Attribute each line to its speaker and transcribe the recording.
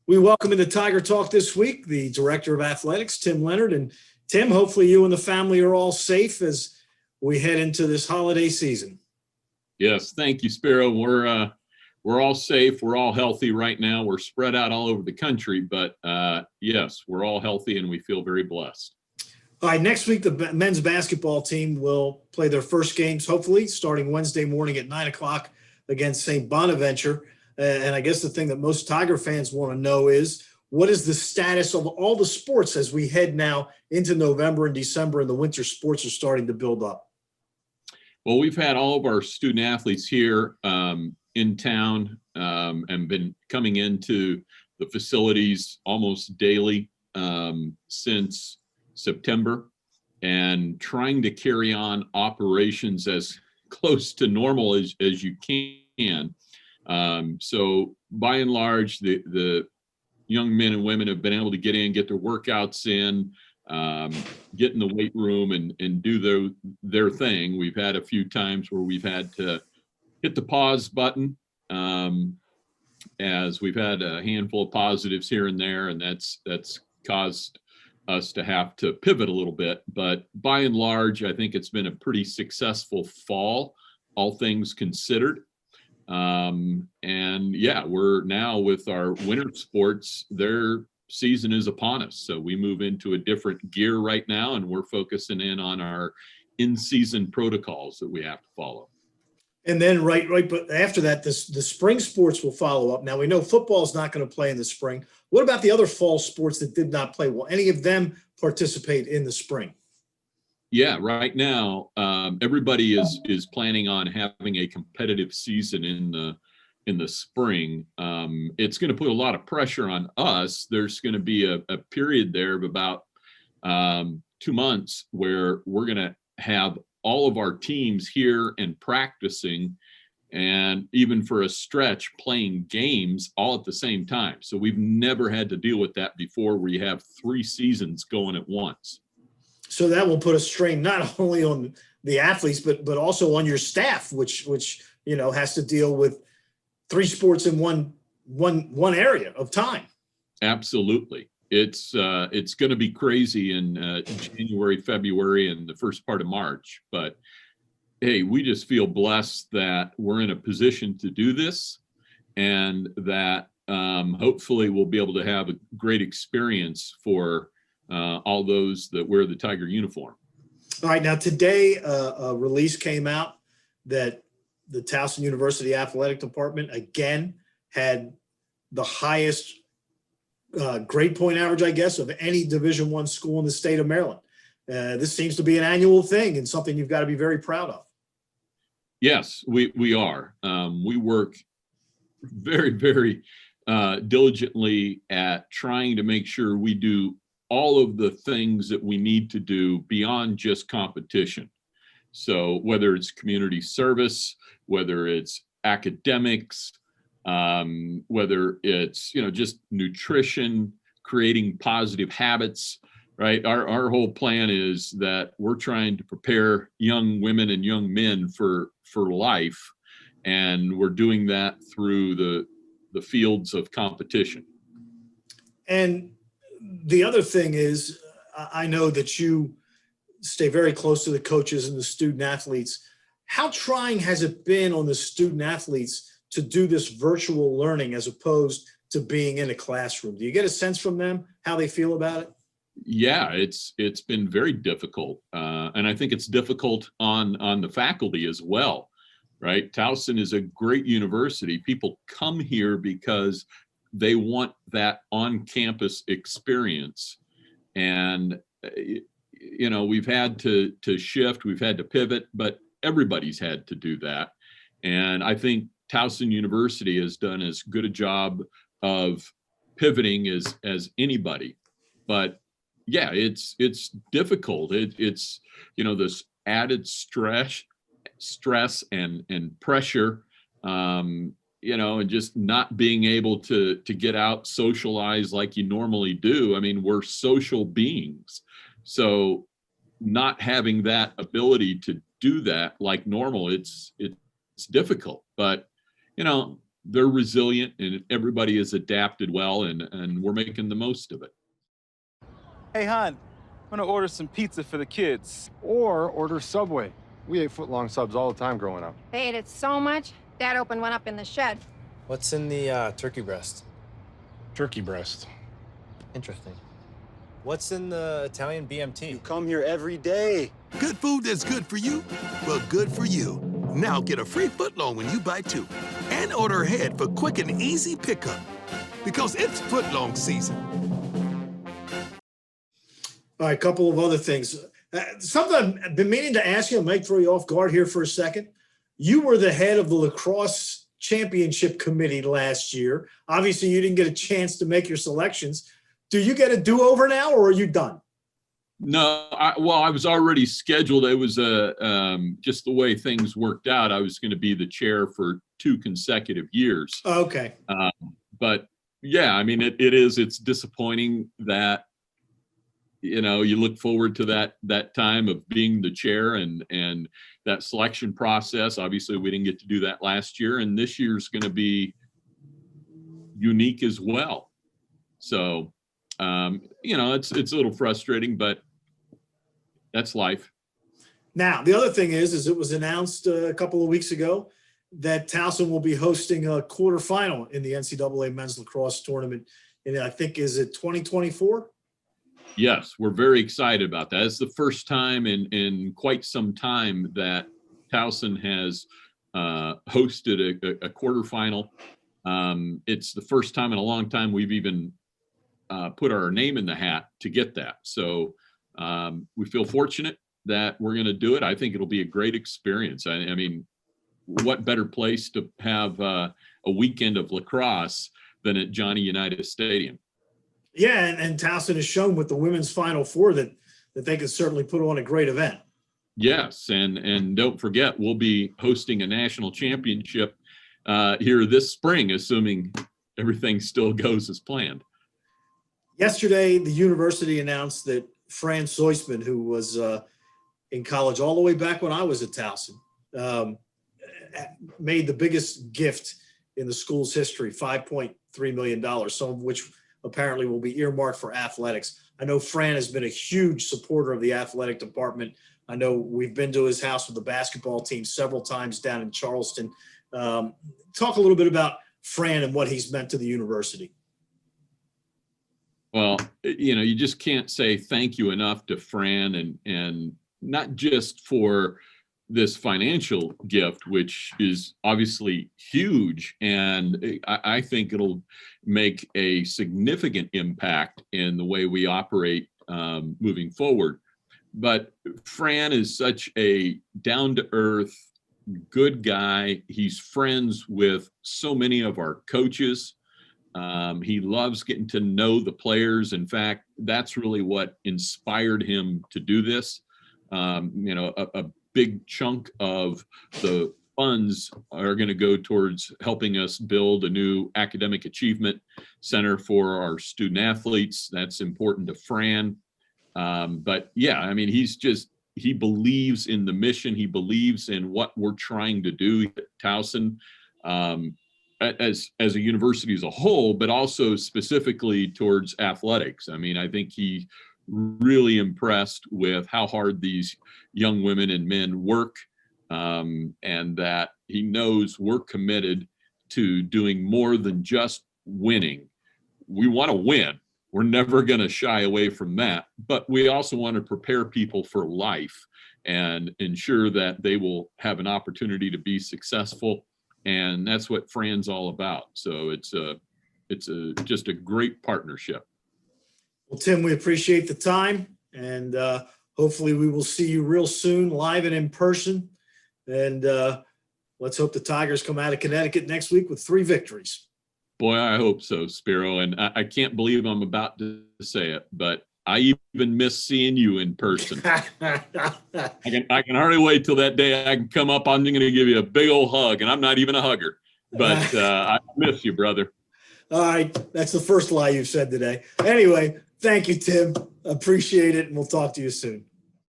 Speaker 1: We welcome into Tiger Talk this week the Director of Athletics, Tim Leonard. And Tim, hopefully you and the family are all safe as we head into this holiday season.
Speaker 2: Yes, thank you, Spiro. We're all safe. We're all healthy right now. We're spread out all over the country, but yes, we're all healthy and we feel very blessed.
Speaker 1: All right, next week the men's basketball team will play their first games, hopefully, starting Wednesday morning at 9 o'clock against St. Bonaventure. And I guess the thing that most Tiger fans want to know is, what is the status of all the sports as we head now into November and December and the winter sports are starting to build up?
Speaker 2: Well, we've had all of our student athletes here in town and been coming into the facilities almost daily since September, and trying to carry on operations as close to normal as you can. So by and large, the young men and women have been able to get their workouts in, get in the weight room and do their thing. We've had a few times where we've had to hit the pause button, as we've had a handful of positives here and there, and that's caused us to have to pivot a little bit. But by and large, I think it's been a pretty successful fall, all things considered. And yeah, we're now with our winter sports, their season is upon us. So we move into a different gear right now, and we're focusing in on our in-season protocols that we have to follow.
Speaker 1: And then right, but after that, the spring sports will follow up. Now we know football is not going to play in the spring. What about the other fall sports that did not play? Will any of them participate in the spring?
Speaker 2: Yeah, right now, everybody is planning on having a competitive season in the spring. It's going to put a lot of pressure on us. There's going to be a period there of about 2 months where we're going to have all of our teams here and practicing, and even for a stretch playing games all at the same time. So we've never had to deal with that before, where you have 3 seasons going at once.
Speaker 1: So that will put a strain not only on the athletes, but also on your staff, which has to deal with 3 sports in one area of time.
Speaker 2: Absolutely. It's going to be crazy in January, February, and the first part of March. But hey, we just feel blessed that we're in a position to do this, and that hopefully we'll be able to have a great experience for all those that wear the Tiger uniform.
Speaker 1: All right. Now, today, a release came out that the Towson University Athletic Department, again, had the highest grade point average, I guess, of any Division I school in the state of Maryland. This seems to be an annual thing and something you've got to be very proud of.
Speaker 2: Yes, we are. We work very, very diligently at trying to make sure we do all of the things that we need to do beyond just competition. So whether it's community service, whether it's academics, whether it's, just nutrition, creating positive habits, right? Our whole plan is that we're trying to prepare young women and young men for life. And we're doing that through the fields of competition.
Speaker 1: And the other thing is, I know that you stay very close to the coaches and the student athletes. How trying has it been on the student athletes to do this virtual learning as opposed to being in a classroom? Do you get a sense from them how they feel about it?
Speaker 2: Yeah, it's been very difficult. And I think it's difficult on the faculty as well, right? Towson is a great university. People come here because they want that on-campus experience. And, we've had to shift, we've had to pivot, but everybody's had to do that. And I think Towson University has done as good a job of pivoting as anybody. But yeah, it's difficult. It's this added stress and pressure, and just not being able to get out, socialize like you normally do. I mean, we're social beings. So not having that ability to do that like normal, it's difficult. But, they're resilient, and everybody has adapted well, and we're making the most of it.
Speaker 3: Hey, hon, I'm gonna order some pizza for the kids.
Speaker 4: Or order Subway. We ate foot-long subs all the time growing up.
Speaker 5: They ate it so much, Dad opened one up in the shed.
Speaker 6: What's in the turkey breast?
Speaker 4: Turkey breast.
Speaker 6: Interesting. What's in the Italian BMT?
Speaker 3: You come here every day.
Speaker 7: Good food that's good for you? Well, good for you. Now get a free footlong when you buy 2. And order ahead for quick and easy pickup. Because it's footlong season.
Speaker 1: All right, a couple of other things. Something I've been meaning to ask you, I might throw you off guard here for a second. You were the head of the lacrosse championship committee last year. Obviously, you didn't get a chance to make your selections. Do you get a do-over now, or are you done?
Speaker 2: No, I was already scheduled. It was just the way things worked out. I was going to be the chair for 2 consecutive years.
Speaker 1: Okay.
Speaker 2: But yeah, I mean, it's disappointing that, you look forward to that time of being the chair and that selection process. Obviously, we didn't get to do that last year, and this year's going to be unique as well. So, it's a little frustrating, but that's life.
Speaker 1: Now, the other thing is it was announced a couple of weeks ago that Towson will be hosting a quarterfinal in the NCAA men's lacrosse tournament. And I think, is it 2024?
Speaker 2: Yes, we're very excited about that. It's the first time in quite some time that Towson has hosted a quarterfinal. It's the first time in a long time we've even put our name in the hat to get that. So we feel fortunate that we're going to do it. I think it'll be a great experience. I mean, what better place to have a weekend of lacrosse than at Johnny Unitas Stadium?
Speaker 1: Yeah, and Towson has shown with the women's Final Four that they can certainly put on a great event.
Speaker 2: Yes, and don't forget, we'll be hosting a national championship here this spring, assuming everything still goes as planned.
Speaker 1: Yesterday, the university announced that Fran Soisman, who was in college all the way back when I was at Towson, made the biggest gift in the school's history, $5.3 million, some of which apparently will be earmarked for athletics. I know Fran has been a huge supporter of the athletic department. I know we've been to his house with the basketball team several times down in Charleston. Talk a little bit about Fran and what he's meant to the university.
Speaker 2: Well, you just can't say thank you enough to Fran, and not just for this financial gift, which is obviously huge. And I think it'll make a significant impact in the way we operate moving forward. But Fran is such a down-to-earth, good guy. He's friends with so many of our coaches. He loves getting to know the players. In fact, that's really what inspired him to do this. A big chunk of the funds are going to go towards helping us build a new academic achievement center for our student athletes. That's important to Fran. But yeah, I mean, he believes in the mission. He believes in what we're trying to do at Towson, as a university as a whole, but also specifically towards athletics. I mean, I think he really impressed with how hard these young women and men work, and that he knows we're committed to doing more than just winning. We want to win. We're never going to shy away from that, but we also want to prepare people for life and ensure that they will have an opportunity to be successful. And that's what Fran's all about. So it's just a great partnership.
Speaker 1: Well, Tim, we appreciate the time, and hopefully we will see you real soon, live and in person. And let's hope the Tigers come out of Connecticut next week with 3 victories.
Speaker 2: Boy, I hope so, Spiro. And I can't believe I'm about to say it, but I even miss seeing you in person. I can hardly wait till that day I can come up. I'm going to give you a big old hug, and I'm not even a hugger, but I miss you, brother.
Speaker 1: All right. That's the first lie you've said today. Anyway, thank you, Tim. Appreciate it, and we'll talk to you soon.